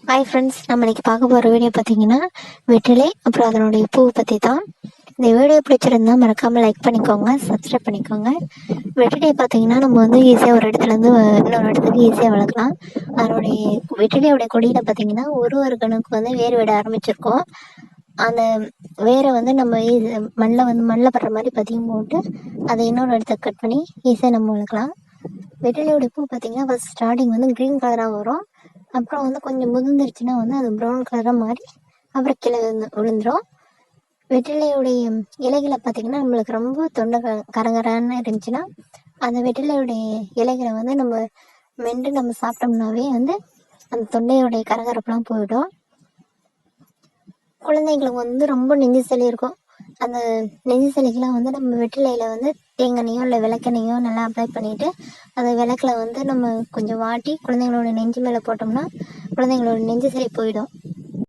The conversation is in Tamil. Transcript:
ஹாய் ஃப்ரெண்ட்ஸ், நம்ம இன்னைக்கு பார்க்க போகிற வீடியோ பார்த்தீங்கன்னா வெற்றிலை அப்புறம் அதனுடைய பூ பற்றி தான். இந்த வீடியோ பிடிச்சிருந்தா மறக்காமல் லைக் பண்ணிக்கோங்க, சப்ஸ்கிரைப் பண்ணிக்கோங்க. வெற்றிலை பார்த்தீங்கன்னா நம்ம வந்து ஈஸியாக ஒரு இடத்துலேருந்து இன்னொரு இடத்துக்கு ஈஸியாக வளர்க்கலாம். அதனுடைய வெற்றிலையோடைய கொடியில் பார்த்தீங்கன்னா ஒரு கணுக்கு வந்து வேர் விட ஆரம்பிச்சிருக்கோம். அந்த வேரை வந்து நம்ம மண்ணில் படுற மாதிரி பதியம் போட்டு அதை இன்னொரு இடத்துக்கு கட் பண்ணி ஈஸியாக நம்ம வளர்க்கலாம். வெற்றிலையோடைய பூ பார்த்தீங்கன்னா ஃபஸ்ட் ஸ்டார்டிங் வந்து க்ரீன் கலராக வரும். அப்புறம் வந்து கொஞ்சம் முதிர்ந்துருச்சுன்னா வந்து அது ப்ரௌன் கலராக மாறி அப்புறம் கீழே விழுந்துடும். வெற்றிலையுடைய இலைகளை பார்த்திங்கன்னா நம்மளுக்கு ரொம்ப தொண்டை கரகரான்னு இருந்துச்சுன்னா அந்த வெற்றிலையுடைய இலைகளை வந்து நம்ம மென்று நம்ம சாப்பிட்டோம்னாவே வந்து அந்த தொண்டையோடைய கரகரப்பெல்லாம் போயிடும். குழந்தைங்களுக்கு வந்து ரொம்ப நெஞ்சு சளி இருக்கும். அந்த நெஞ்சு சளிக்கெலாம் வந்து நம்ம வெற்றிலையில் வந்து தேங்காய்யோ இல்லை விளக்கெண்ணையோ நல்லா அப்ளை பண்ணிவிட்டு அந்த விளக்கில் வந்து நம்ம கொஞ்சம் வாட்டி குழந்தைங்களோட நெஞ்சு மேலே போட்டோம்னா குழந்தைங்களோட நெஞ்சு சளி போயிடும்.